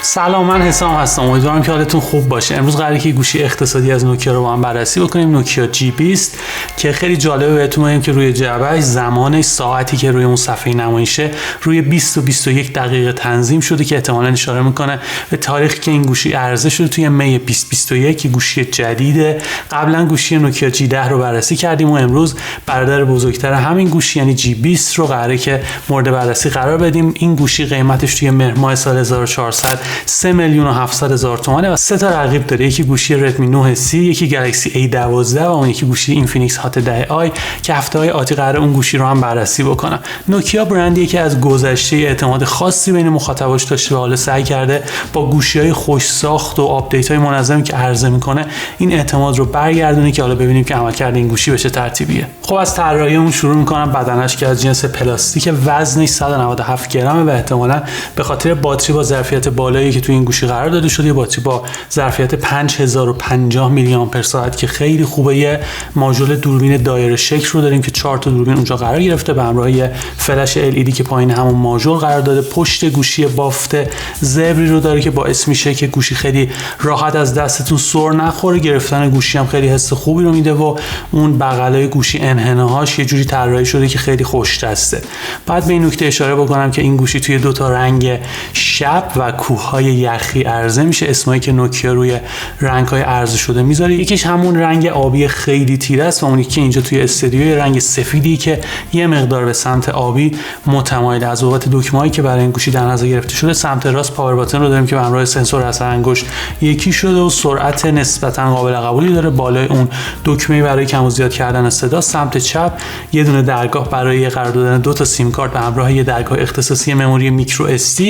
سلام، من حسام هستم. امیدوارم که حالتون خوب باشه. امروز قراره که گوشی اقتصادی از نوکیا رو با هم بررسی بکنیم، نوکیا G20 که خیلی جالبه بهتون بگم که روی جعبه‌اش زمانش، ساعتی که روی اون صفحه نمایشه روی 20 و 21 دقیقه تنظیم شده که احتمالاً اشاره میکنه به تاریخی که این گوشی عرضه شده توی می 2021. گوشی جدیده. قبلا گوشی نوکیا G10 رو بررسی کردیم و امروز برادر بزرگتر همین گوشی یعنی G20 رو قراره که مورد بررسی قرار بدیم. این گوشی قیمتش توی مهر ماه سال 1400 3,700,000 تومانه و سه تا رقیب داره. یکی گوشی ردمی 9C، یکی گلکسی A12 و اون یکی گوشی اینفینیکس هات 10i که هفته‌های آتی قراره اون گوشی رو هم بررسی بکنم. نوکیا برندیه که از گذشته اعتماد خاصی بین مخاطباش داشته و حالا سعی کرده با گوشی‌های خوش ساخت و آپدیت‌های منظمی که عرضه میکنه این اعتماد رو برگردونه که حالا ببینیم که عملکرد این گوشی به چه ترتیبیه. خب از طراحی اون شروع میکنم. بدنش که از جنس پلاستیک، وزنش 197 گرمه و احتمالاً به خاطر باتری با ظرفیت بالایی که تو این گوشی قرار داده شده، باتری با ظرفیت 5050 میلی آمپر ساعت که خیلی خوبه. یه ماژول دوربین دایره شکل رو داریم که 4 تا دوربین اونجا قرار گرفته به همراه یه فلش LED که پایین همون ماژول قرار داده. پشت گوشی بافت زبری رو داره که باعث میشه که گوشی خیلی راحت از دستتون سر نخوره. گرفتن گوشی هم خیلی حس خوبی رو میده و اون بغلای گوشی انحناهاش یه جوری طراحی شده که خیلی خوش دسته. بعد به این نکته اشاره بکنم که این گوشی توی دو تا رنگ شب و کوههای یخی عرضه میشه. اسمایی که نوکیا روی رنگ‌های عرضه شده میذاره، یکیش همون رنگ آبی خیلی تیره است و اون یکی اینجا توی استودیو رنگ سفیدی که یه مقدار به سمت آبی متمایل. از بابت دکمه‌ای که برای این گوشی در نظر گرفته شده، سمت راست پاور باتن رو داریم که به همراه سنسور اثر انگشت یکی شده و سرعت نسبتاً قابل قبولی داره. بالای اون دکمه برای کم و زیاد کردن صدا. سمت چپ یه دونه درگاه برای قرار دادن دو تا سیم کارت به همراه یه درگاه اختصاصی مموری میکرو SD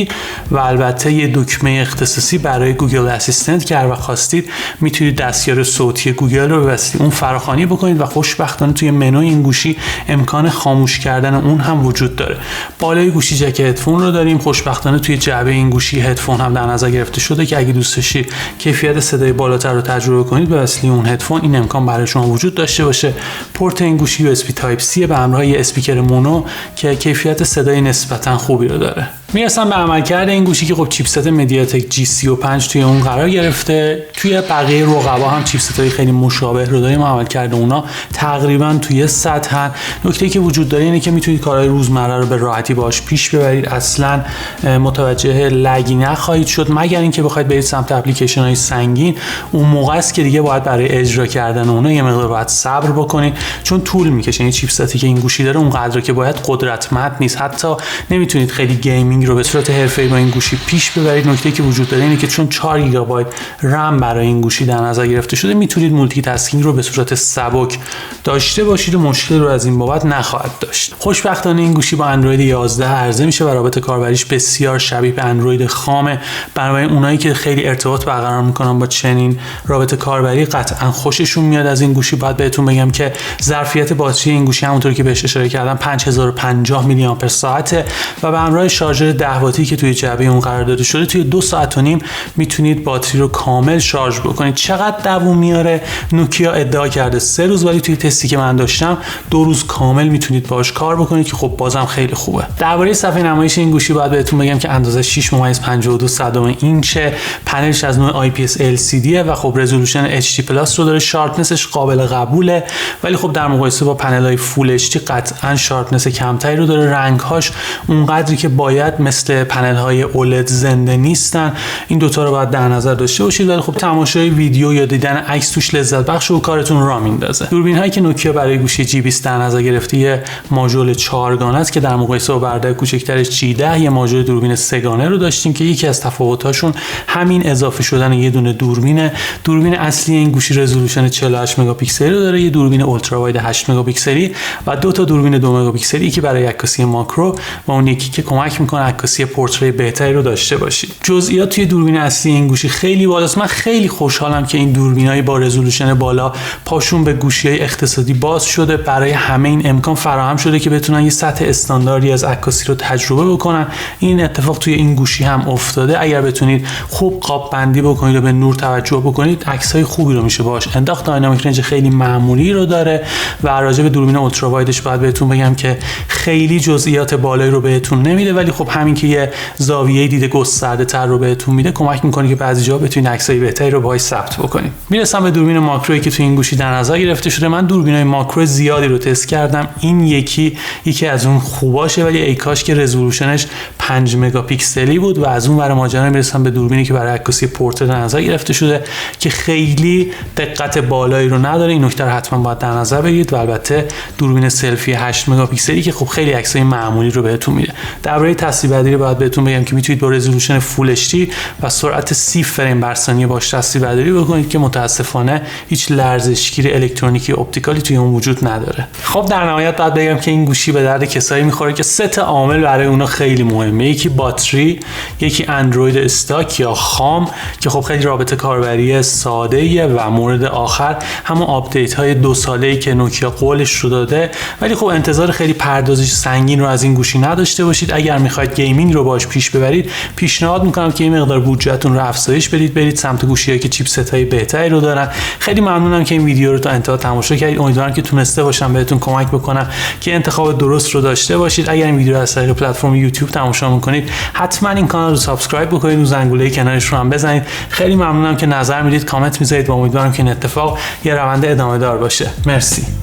و البته یه دکمه اختصاصی برای گوگل اسیستنت که هر وقت خواستید میتونید دستیار صوتی گوگل رو به وسیله اون فراخوانی بکنید و خوشبختانه توی منوی این گوشی امکان خاموش کردن اون هم وجود داره. بالای گوشی جک هدفون رو داریم. خوشبختانه توی جعبه این گوشی هدفون هم در نظر گرفته شده که اگه دوست داشتید کیفیت صدای بالاتر رو تجربه کنید به وسیله اون هدفون این امکان برای شما وجود داشته باشه. پورت این گوشی USB Type C به همراه یه اسپیکر مونو که کیفیت صدای نسبتاً خوبی رو داره. میرسم به عملکرد این گوشی که خب چیپست مدیاتک G35 توی اون قرار گرفته. توی بقیه رقبا هم چیپست‌های خیلی مشابه رو داریم. عملکرد اونا تقریبا توی سطح. نکته‌ای که وجود داره اینه که میتونید کارهای روزمره رو به راحتی باهاش پیش ببرید. اصلا متوجه لگی نخواهید شد مگر اینکه بخواید برید سمت اپلیکیشن‌های سنگین. اون موقع است که دیگه باید برای اجرا کردن اونا یه مقدار باید صبر بکنید چون طول میکشه. این چیپستی که این گوشی داره اونقدر که باید قدرتمند نیست. حتی نمیتونید خیلی گیمینگ رو به صورت حرفه‌ای با این گوشی پیش ببرید. نکته‌ای که وجود داره اینه که چون 4 گیگابایت رم برای این گوشی در نظر گرفته شده میتونید مولتی تاسکینگ رو به صورت سبک داشته باشید و مشکل رو از این بابت نخواهد داشت. خوشبختانه این گوشی با اندروید 11 عرضه میشه و رابط کاربریش بسیار شبیه به اندروید خامه. برای اونایی که خیلی ارتباط برقرار میکنن با چنین رابط کاربری قطعا خوششون میاد از این گوشی. باید بهتون بگم که ظرفیت باتری این گوشی همونطور که بهش اشاره کردم 5050 میلی آمپر ساعته و به همراه شارژر 10 واتی که توی جعبه اون قرار داده شده توی 2 ساعت و نیم میتونید باتری رو کامل شارژ بکنید. چقدر دووم میاره؟ نوکیا ادعا کرده 3 روز، ولی توی تستی که من داشتم 2 روز کامل میتونید باهاش کار بکنید که خب بازم خیلی خوبه. درباره صفحه نمایش این گوشی باید بهتون بگم که اندازه 6.52 اینچه، پنلش از نوع IPS LCD و خب رزولوشن HD پلاس رو داره. شارپنسش قابل قبوله ولی خب در مقایسه با پنل‌های فول HD قطعا شارپنس کمتری رو داره. رنگ‌هاش اونقدری که باید مثل پنل‌های OLED زنده نیستن. این دوتا رو باید در نظر داشته باشید ولی خب تماشای ویدیو یا دیدن عکس توش لذت بخش و کارتون را میندازه. دوربین‌هایی که نوکیا برای گوشی G20 در نظر گرفته یه ماژول 4 گانه است که در مقایسه با برادر کوچکترش G10 یه ماژول دوربین 3 گانه رو داشتیم که یکی از تفاوت‌هاشون همین اضافه شدن یه دونه دوربینه. دوربین اصلی این گوشی رزولوشن 48 مگاپیکسلی رو داره، یه دوربین اولترا واید 8 مگاپیکسلی و 2 تا دوربین 2 مگاپیکسلی که برای عکاسی ماکرو و اون یکی که کمک میکنه عکاسی پورتری بهتری رو داشته باشید. جزئیات توی دوربین اصلی این گوشی خیلی بالاست. من خیلی خوشحالم که این دوربینای با رزولوشن بالا پاشون به گوشی‌های اقتصادی باز شده. برای همه این امکان فراهم شده که بتونن یه سطح استانداردی از عکاسی رو تجربه بکنن. این اتفاق توی این گوشی هم افتاده. اگر بتونید خوب قاب بندی بکنید و به نور توجه بکنید، عکس‌های خوبی رو میشه باهاش انداخت. داینامیک رنج خیلی معمولی رو داره و راجع به دوربین اولترا وایدش باید بهتون بگم که خیلی جزئیات بالایی رو بهتون نمیده، ولی خب همین که یه زاویه دید گسترده‌تر رو بهتون میده کمک میکنه که بعضی جاها بتونید عکسای بهتری رو باهاش ثبت بکنید. میرسم به دوربین ماکرویی که تو این گوشی در نظر گرفته شده. من دوربینای ماکرو زیادی رو تست کردم. این یکی از اون خوباشه، ولی ای کاش که رزولوشنش 5 مگاپیکسلی بود. و از اون ور ماجرا میرسم به دوربینی که برای عکاسی پورتره در نظر گرفته شده که خیلی دقت بالایی رو نداره. این نکته رو حتما باید در نظر بگیرید. و البته دوربین سلفی 8 مگاپیکسلی که خب خیلی عکسای معمولی رو بهتون میده. درباره تصویربرداری باید بهتون بگم که میتونید با رزولوشن فول اچ دی و سرعت 30 فریم بر ثانیه باش تصویربرداری بکنید که متاسفانه هیچ لرزشگیر الکترونیکی اپتیکالی توی اون وجود نداره. خب در نهایت باید بگم که این گوشی به درد کسایی میخوره که 3 تا عامل برای اونها خیلی مهمه. یکی باتری، یکی اندروید استاک یا خام که خب خیلی رابطه کاربری ساده‌ایه، و مورد آخر همون آپدیت های 2 ساله‌ای که نوکیا قولش رو داده. ولی خب انتظار خیلی پردازش سنگین رو از این گوشی نداشته باشید. اگر میخواید گیمینگ رو باش پیش ببرید، پیشنهاد میکنم که این مقدار بودجهتون رو افزایش بدید، برید سمت گوشی‌هایی که چیپست‌های بهتری رو دارن. خیلی ممنونم که این ویدیو رو تا انتها تماشا کردید. امیدوارم که تونسته باشم بهتون کمک بکنم که انتخاب درست رو داشته باشید. اگر این ویدیو رو از طریق پلتفرم یوتیوب تماشا میکنید، حتما این کانال رو سابسکرایب بکنید و زنگوله کنارش رو هم بزنید. خیلی ممنونم که نظر میدید، کامنت میذارید و امیدوارم که این اتفاق یه روند ادامه دار باشه. مرسی.